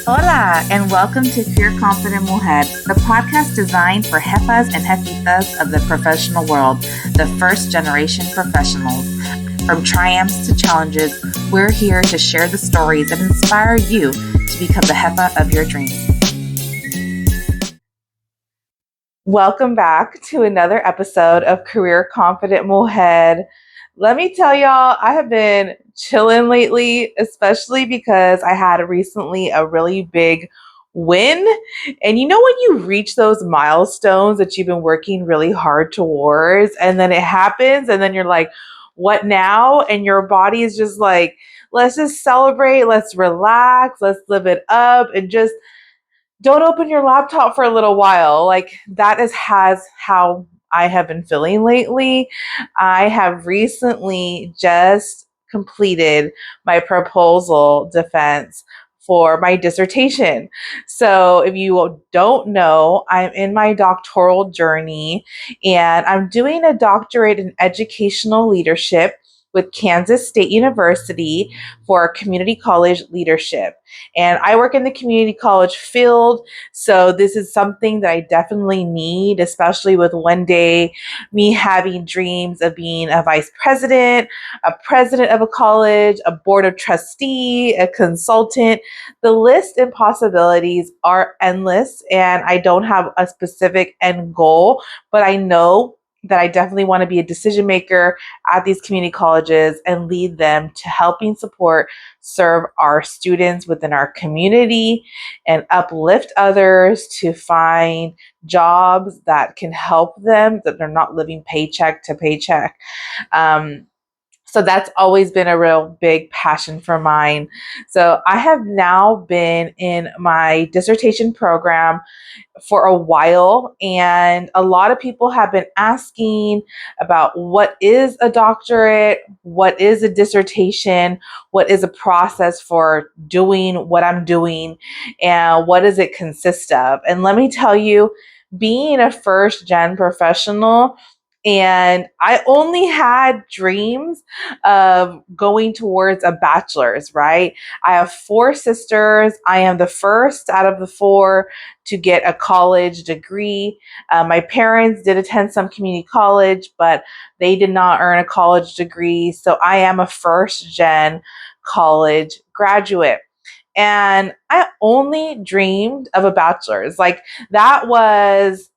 Hola, and welcome to Career Confident Mujer, the podcast designed for jefas and jefitas of the professional world, the first generation professionals. From triumphs to challenges, we're here to share the stories that inspire you to become the jefa of your dreams. Welcome back to another episode of Career Confident Mujer. Let me tell y'all, I have been chilling lately, especially because I had recently a really big win. And you know, when you reach those milestones that you've been working really hard towards, and then it happens, and then you're like, what now? And your body is just like, let's just celebrate, let's relax, let's live it up, and just don't open your laptop for a little while. Like that is has how I have been feeling lately. I have recently just completed my proposal defense for my dissertation. So if you don't know, I'm in my doctoral journey and I'm doing a doctorate in educational leadership with Kansas State University for community college leadership. And I work in the community college field. So this is something that I definitely need, especially with one day me having dreams of being a vice president, a president of a college, a board of trustee, a consultant. The list and possibilities are endless, and I don't have a specific end goal, but I know that I definitely want to be a decision maker at these community colleges and lead them to helping support serve our students within our community and uplift others to find jobs that can help them, that they're not living paycheck to paycheck. So that's always been a real big passion for mine. So I have now been in my dissertation program for a while, and a lot of people have been asking about what is a doctorate, what is a dissertation, what is a process for doing what I'm doing, and what does it consist of. And let me tell you, being a first gen professional, and I only had dreams of going towards a bachelor's, right? I have four sisters. I am the first out of the four to get a college degree. My parents did attend some community college, but they did not earn a college degree. So I am a first gen college graduate. And I only dreamed of a bachelor's. Like that was,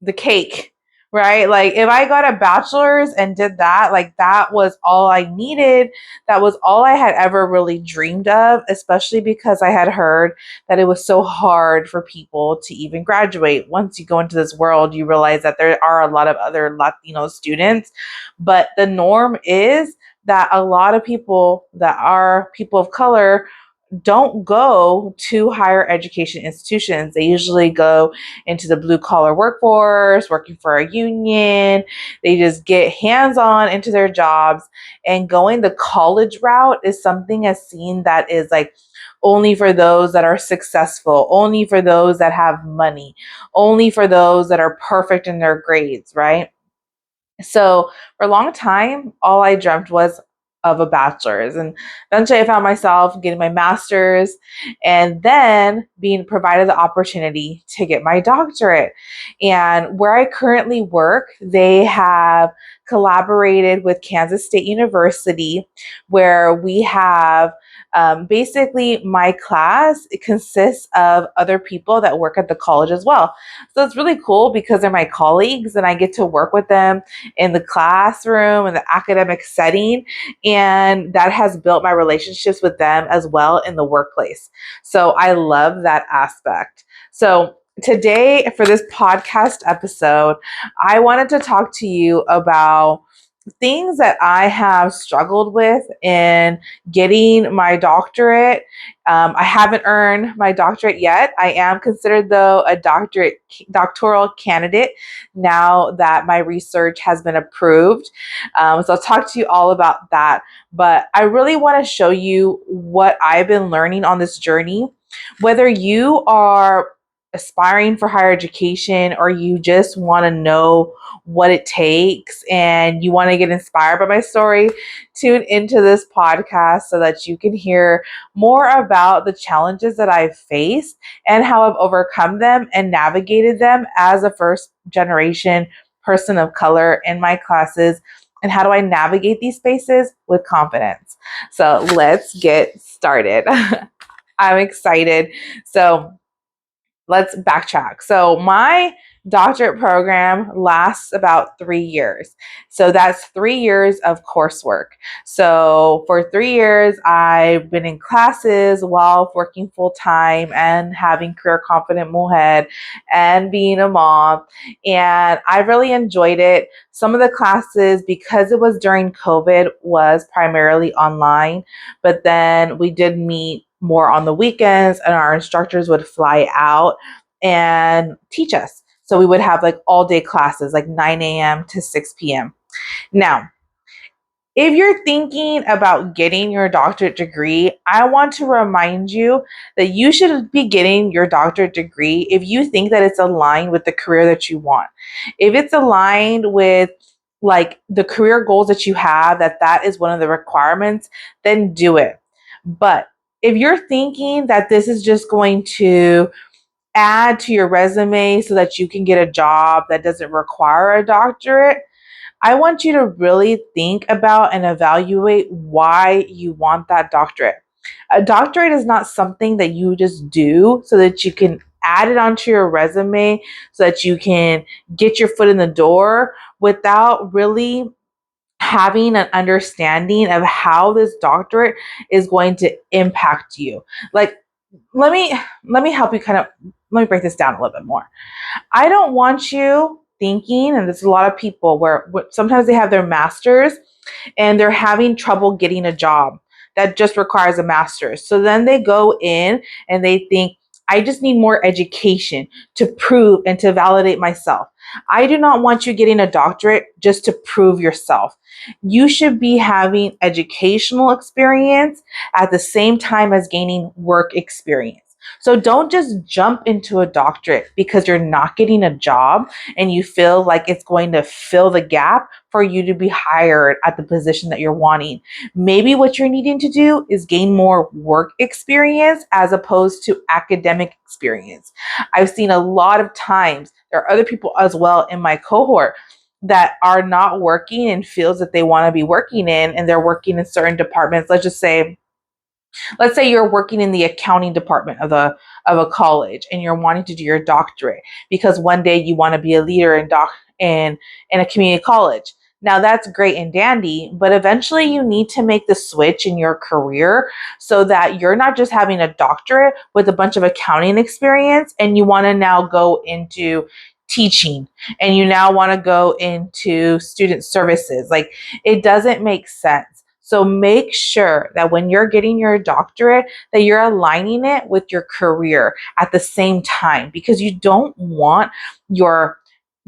the cake, right? Like if I got a bachelor's and did that, like that was all I needed. That was all I had ever really dreamed of, especially because I had heard that it was so hard for people to even graduate. Once you go into this world, you realize that there are a lot of other Latino students, but the norm is that a lot of people that are people of color don't go to higher education institutions. They usually go into the blue collar workforce, working for a union. They just get hands on into their jobs. And going the college route is something as seen that is like only for those that are successful, only for those that have money, only for those that are perfect in their grades, right? So for a long time, all I dreamt was of a bachelor's. And eventually I found myself getting my master's and then being provided the opportunity to get my doctorate. And where I currently work, they have collaborated with Kansas State University, where we have basically my class, it consists of other people that work at the college as well. So it's really cool because they're my colleagues and I get to work with them in the classroom, in the academic setting, and that has built my relationships with them as well in the workplace. So I love that aspect. So today, for this podcast episode, I wanted to talk to you about things that I have struggled with in getting my doctorate. I haven't earned my doctorate yet. I am considered, though, a doctoral candidate now that my research has been approved. So I'll talk to you all about that. But I really want to show you what I've been learning on this journey. Whether you are aspiring for higher education, or you just want to know what it takes and you want to get inspired by my story, tune into this podcast so that you can hear more about the challenges that I've faced and how I've overcome them and navigated them as a first generation person of color in my classes. And how do I navigate these spaces with confidence? So let's get started. I'm excited. So let's backtrack. So my doctorate program lasts about 3 years. So that's 3 years of coursework. So for 3 years, I've been in classes while working full time and having Career Confident Mujer and being a mom. And I really enjoyed it. Some of the classes, because it was during COVID, was primarily online, but then we did meet more on the weekends and our instructors would fly out and teach us. So we would have like all day classes, like 9 a.m. to 6 p.m. Now, if you're thinking about getting your doctorate degree, I want to remind you that you should be getting your doctorate degree if you think that it's aligned with the career that you want. If it's aligned with like the career goals that you have, that is one of the requirements, then do it. But if you're thinking that this is just going to add to your resume so that you can get a job that doesn't require a doctorate, I want you to really think about and evaluate why you want that doctorate. A doctorate is not something that you just do so that you can add it onto your resume so that you can get your foot in the door without really having an understanding of how this doctorate is going to impact you. Like let me help you let me break this down a little bit more. I don't want you thinking, and there's a lot of people where sometimes they have their masters and they're having trouble getting a job that just requires a master's. So then they go in and they think, I just need more education to prove and to validate myself. I do not want you getting a doctorate just to prove yourself. You should be having educational experience at the same time as gaining work experience. So don't just jump into a doctorate because you're not getting a job and you feel like it's going to fill the gap for you to be hired at the position that you're wanting. Maybe what you're needing to do is gain more work experience as opposed to academic experience. I've seen a lot of times, there are other people as well in my cohort that are not working in fields that they want to be working in, and they're working in certain departments. Let's say you're working in the accounting department of a college and you're wanting to do your doctorate because one day you want to be a leader in a community college. Now that's great and dandy, but eventually you need to make the switch in your career so that you're not just having a doctorate with a bunch of accounting experience and you want to now go into teaching and you now want to go into student services. Like it doesn't make sense. So make sure that when you're getting your doctorate, that you're aligning it with your career at the same time, because you don't want your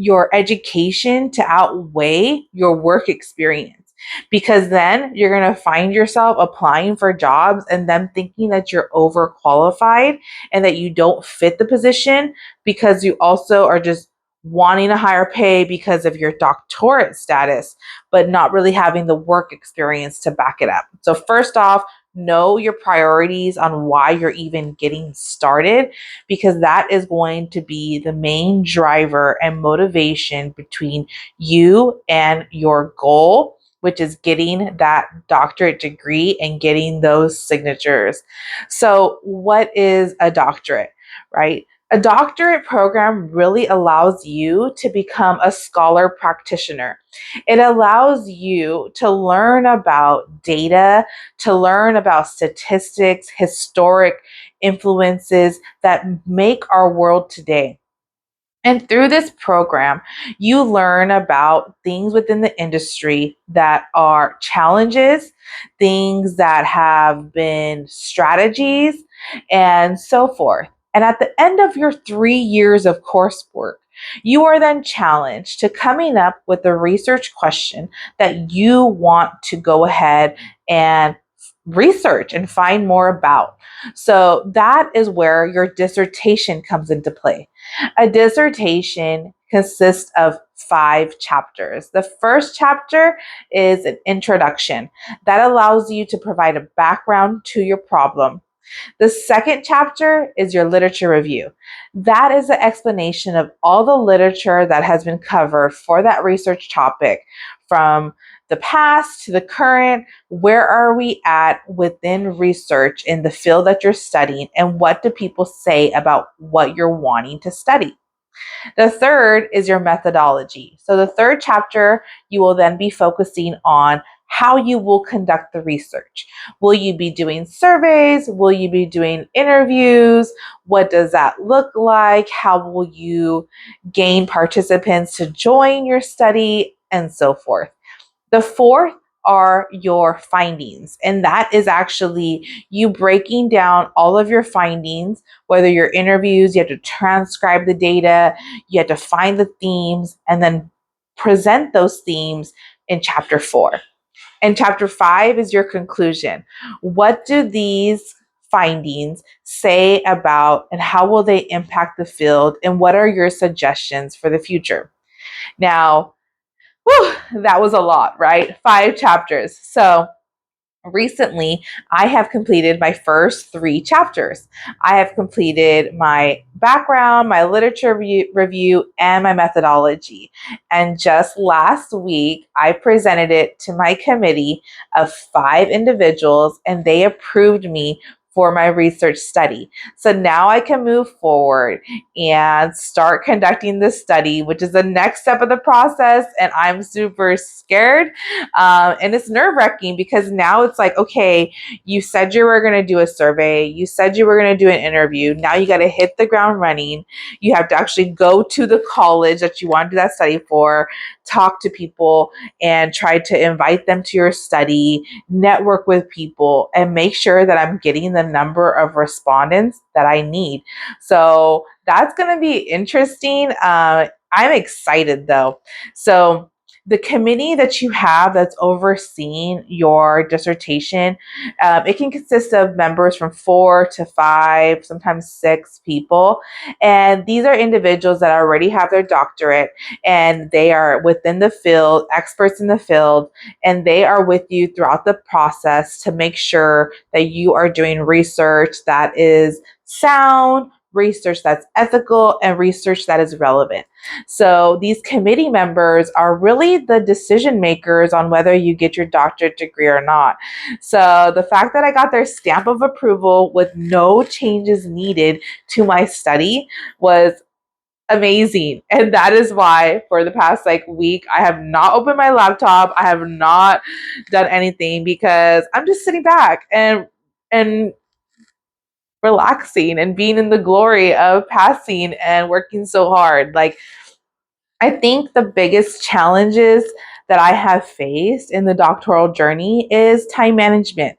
your education to outweigh your work experience, because then you're going to find yourself applying for jobs and them thinking that you're overqualified and that you don't fit the position because you also are just wanting a higher pay because of your doctorate status, but not really having the work experience to back it up. So, first off, know your priorities on why you're even getting started, because that is going to be the main driver and motivation between you and your goal, which is getting that doctorate degree and getting those signatures. So, what is a doctorate, right? A doctorate program really allows you to become a scholar practitioner. It allows you to learn about data, to learn about statistics, historic influences that make our world today. And through this program, you learn about things within the industry that are challenges, things that have been strategies, and so forth. And at the end of your 3 years of coursework, you are then challenged to coming up with a research question that you want to go ahead and research and find more about. So that is where your dissertation comes into play. A dissertation consists of 5 chapters. The first chapter is an introduction that allows you to provide a background to your problem. The second chapter is your literature review. That is the explanation of all the literature that has been covered for that research topic, from the past to the current. Where are we at within research in the field that you're studying, and what do people say about what you're wanting to study? The third is your methodology. So, the third chapter, you will then be focusing on how you will conduct the research. Will you be doing surveys? Will you be doing interviews? What does that look like? How will you gain participants to join your study? And so forth. The fourth are your findings, and that is actually you breaking down all of your findings, whether your interviews, you have to transcribe the data, you have to find the themes, and then present those themes in chapter 4. And chapter 5 is your conclusion. What do these findings say about and how will they impact the field, and what are your suggestions for the future? Now, whew, that was a lot, right? 5 chapters. So recently, I have completed my first 3 chapters. I have completed my background, my literature review, and my methodology. And just last week, I presented it to my committee of 5 individuals, and they approved me for my research study. So now I can move forward and start conducting this study, which is the next step of the process. And I'm super scared. And it's nerve wracking because now it's like, okay, you said you were going to do a survey. You said you were going to do an interview. Now you got to hit the ground running. You have to actually go to the college that you want to do that study for, talk to people, and try to invite them to your study, network with people, and make sure that I'm getting the number of respondents that I need. So that's going to be interesting. I'm excited though. So the committee that you have that's overseeing your dissertation, it can consist of members from 4 to 5, sometimes 6 people. And these are individuals that already have their doctorate and they are within the field, experts in the field, and they are with you throughout the process to make sure that you are doing research that is sound, research that's ethical, and research that is relevant. So these committee members are really the decision makers on whether you get your doctorate degree or not. So the fact that I got their stamp of approval with no changes needed to my study was amazing. And that is why for the past week, I have not opened my laptop. I have not done anything because I'm just sitting back and relaxing and being in the glory of passing and working so hard. I think the biggest challenges that I have faced in the doctoral journey is time management.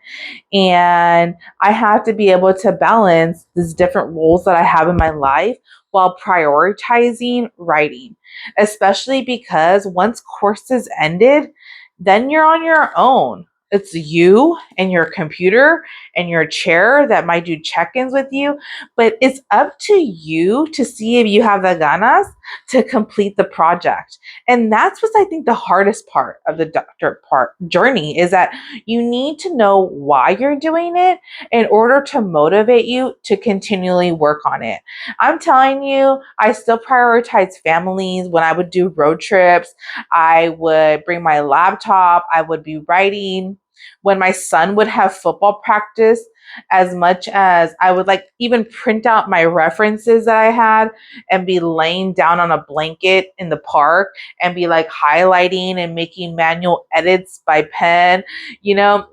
And I have to be able to balance these different roles that I have in my life while prioritizing writing, especially because once courses ended, then you're on your own. It's you and your computer and your chair that might do check ins with you, but it's up to you to see if you have the ganas to complete the project. And that's what I think the hardest part of the doctor part journey is, that you need to know why you're doing it in order to motivate you to continually work on it. I'm telling you, I still prioritize families. When I would do road trips, I would bring my laptop, I would be writing. When my son would have football practice, as much as I would even print out my references that I had and be laying down on a blanket in the park and be highlighting and making manual edits by pen,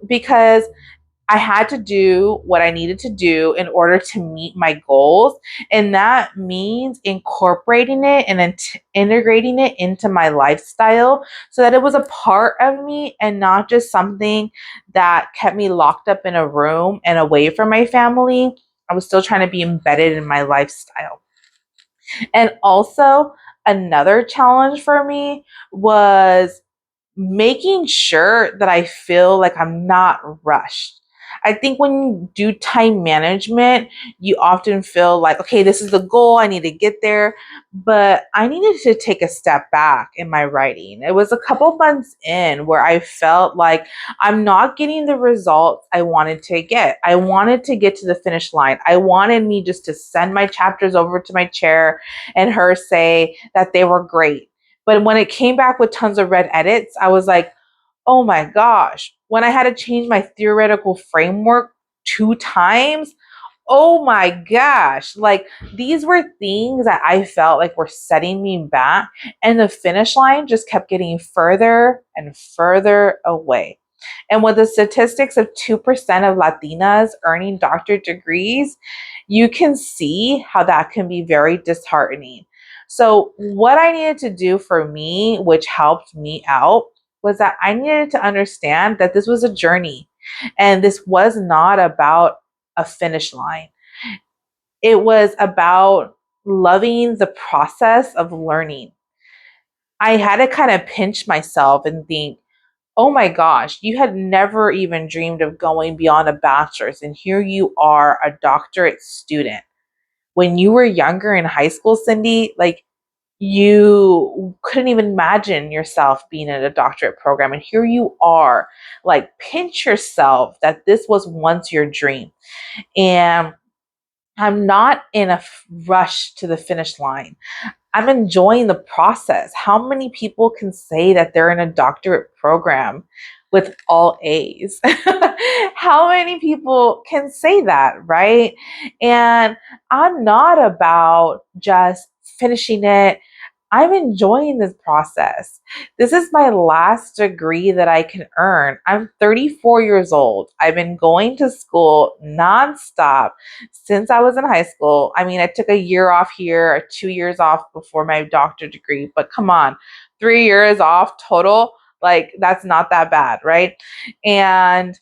because I had to do what I needed to do in order to meet my goals. And that means incorporating it and integrating it into my lifestyle so that it was a part of me and not just something that kept me locked up in a room and away from my family. I was still trying to be embedded in my lifestyle. And also, another challenge for me was making sure that I feel like I'm not rushed. I think when you do time management, you often feel like, okay, this is the goal, I need to get there. But I needed to take a step back in my writing. It was a couple months in where I felt like I'm not getting the results I wanted to get. I wanted to get to the finish line. I wanted me just to send my chapters over to my chair and her say that they were great. But when it came back with tons of red edits, I was like, oh my gosh, when I had to change my theoretical framework 2 times, oh my gosh, like these were things that I felt like were setting me back, and the finish line just kept getting further and further away. And with the statistics of 2% of Latinas earning doctorate degrees, you can see how that can be very disheartening. So, what I needed to do for me, which helped me out, was that I needed to understand that this was a journey and this was not about a finish line. It was about loving the process of learning. I had to kind of pinch myself and think, oh my gosh, you had never even dreamed of going beyond a bachelor's, and here you are, a doctorate student. When you were younger in high school, Cindy, like you couldn't even imagine yourself being in a doctorate program. And here you are, like pinch yourself that this was once your dream. And I'm not in a rush to the finish line. I'm enjoying the process. How many people can say that they're in a doctorate program with all A's? How many people can say that, right? And I'm not about just finishing it. I'm enjoying this process. This is my last degree that I can earn. I'm 34 years old. I've been going to school nonstop since I was in high school. I mean, I took a year off here, 2 years off before my doctorate degree, but come on, 3 years off total. Like, that's not that bad, right? And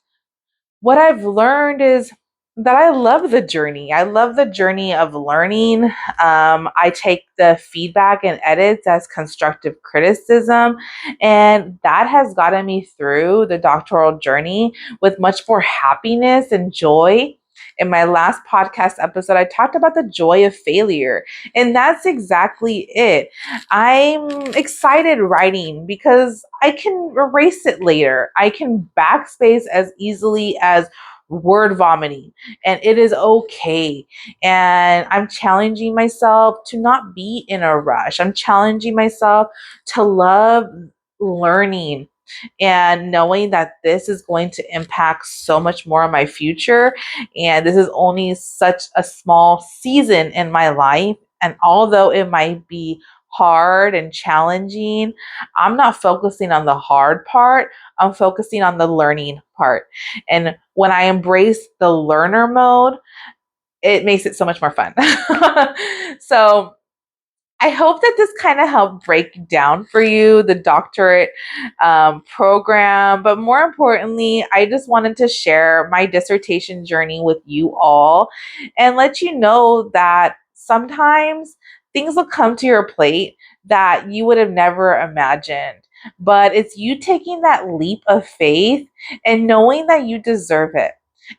what I've learned is that I love the journey. I love the journey of learning. I take the feedback and edits as constructive criticism, and that has gotten me through the doctoral journey with much more happiness and joy. In my last podcast episode, I talked about the joy of failure, and that's exactly it. I'm excited writing because I can erase it later. I can backspace as easily as word vomiting, and it is okay. And I'm challenging myself to not be in a rush. I'm challenging myself to love learning and knowing that this is going to impact so much more of my future. And this is only such a small season in my life. And although it might be hard and challenging, I'm not focusing on the hard part. I'm focusing on the learning part. And when I embrace the learner mode, it makes it so much more fun. So, I hope that this kind of helped break down for you the doctorate program. But more importantly, I just wanted to share my dissertation journey with you all and let you know that sometimes things will come to your plate that you would have never imagined. But it's you taking that leap of faith and knowing that you deserve it,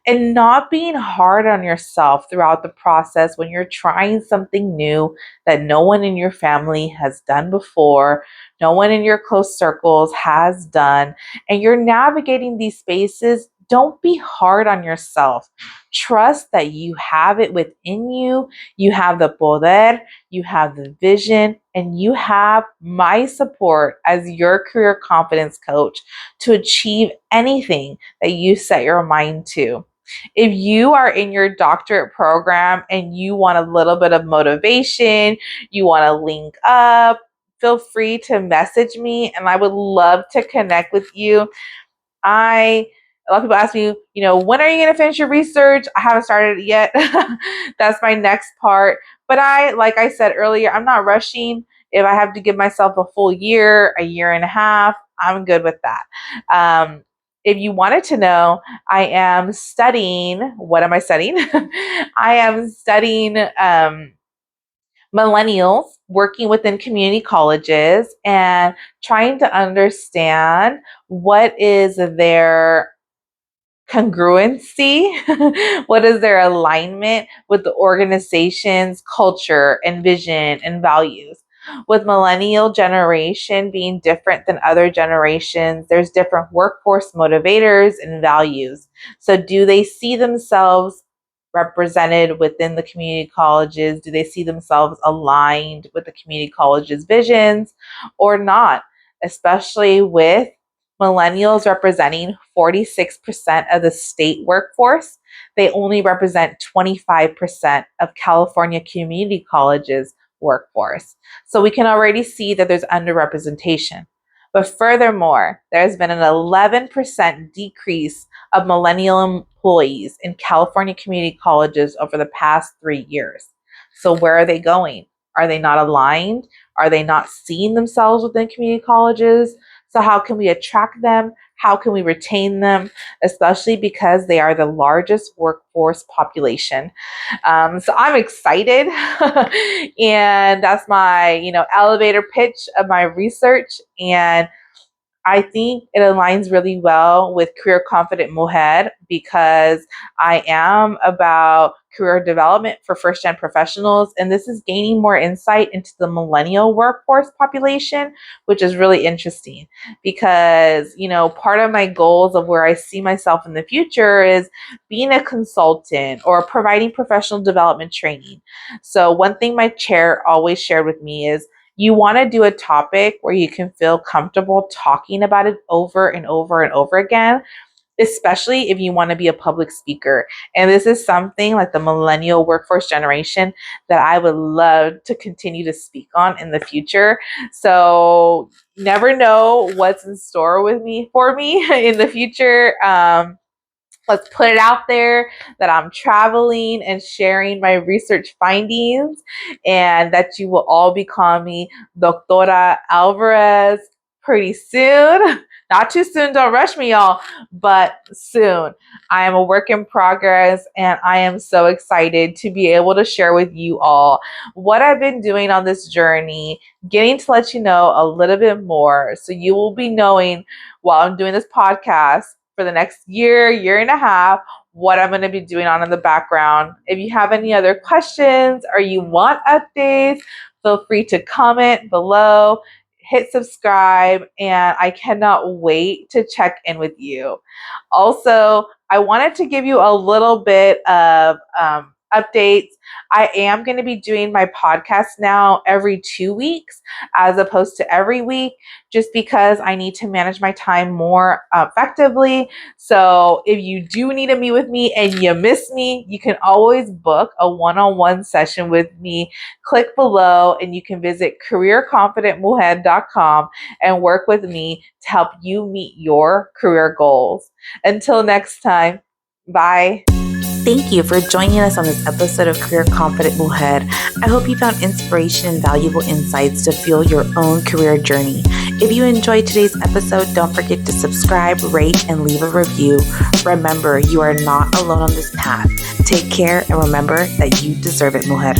and not being hard on yourself throughout the process when you're trying something new that no one in your family has done before, no one in your close circles has done, and you're navigating these spaces. Don't be hard on yourself. Trust that you have it within you. You have the poder, you have the vision, and you have my support as your career confidence coach to achieve anything that you set your mind to. If you are in your doctorate program and you want a little bit of motivation, you want to link up, feel free to message me and I would love to connect with you. A lot of people ask me, when are you going to finish your research? I haven't started it yet. That's my next part. But like I said earlier, I'm not rushing. If I have to give myself a full year, a year and a half, I'm good with that. If you wanted to know, I am studying. What am I studying? I am studying millennials working within community colleges and trying to understand what is their congruency? What is their alignment with the organization's culture and vision and values? With millennial generation being different than other generations, there's different workforce motivators and values. So do they see themselves represented within the community colleges? Do they see themselves aligned with the community colleges visions or not? Especially with millennials representing 46% of the state workforce, they only represent 25% of California community colleges workforce. So we can already see that there's underrepresentation. But furthermore, there's been an 11% decrease of millennial employees in California community colleges over the past 3 years. So where are they going? Are they not aligned? Are they not seeing themselves within community colleges? So how can we attract them? How can we retain them? Especially because they are the largest workforce population. So I'm excited, and that's my elevator pitch of my research. And I think it aligns really well with Career Confident Mujer because I am about career development for first gen professionals. And this is gaining more insight into the millennial workforce population, which is really interesting because, part of my goals of where I see myself in the future is being a consultant or providing professional development training. So, one thing my chair always shared with me is you want to do a topic where you can feel comfortable talking about it over and over and over again, especially if you want to be a public speaker. And this is something like the millennial workforce generation that I would love to continue to speak on in the future. So never know what's in store with me for me in the future. Let's put it out there that I'm traveling and sharing my research findings, and that you will all be calling me Doctora Alvarez pretty soon. Not too soon, don't rush me, y'all, but soon. I am a work in progress, and I am so excited to be able to share with you all what I've been doing on this journey, getting to let you know a little bit more. So you will be knowing while I'm doing this podcast for the next year and a half, what I'm going to be doing on in the background. If you have any other questions or you want updates, feel free to comment below, hit subscribe, and I cannot wait to check in with you. Also, I wanted to give you a little bit of updates. I am going to be doing my podcast now every 2 weeks as opposed to every week, just because I need to manage my time more effectively. So if you do need to meet with me and you miss me, you can always book a one-on-one session with me. Click below and you can visit careerconfidentmujer.com and work with me to help you meet your career goals. Until next time, bye. Thank you for joining us on this episode of Career Confident Mujer. I hope you found inspiration and valuable insights to fuel your own career journey. If you enjoyed today's episode, don't forget to subscribe, rate, and leave a review. Remember, you are not alone on this path. Take care and remember that you deserve it, mujer.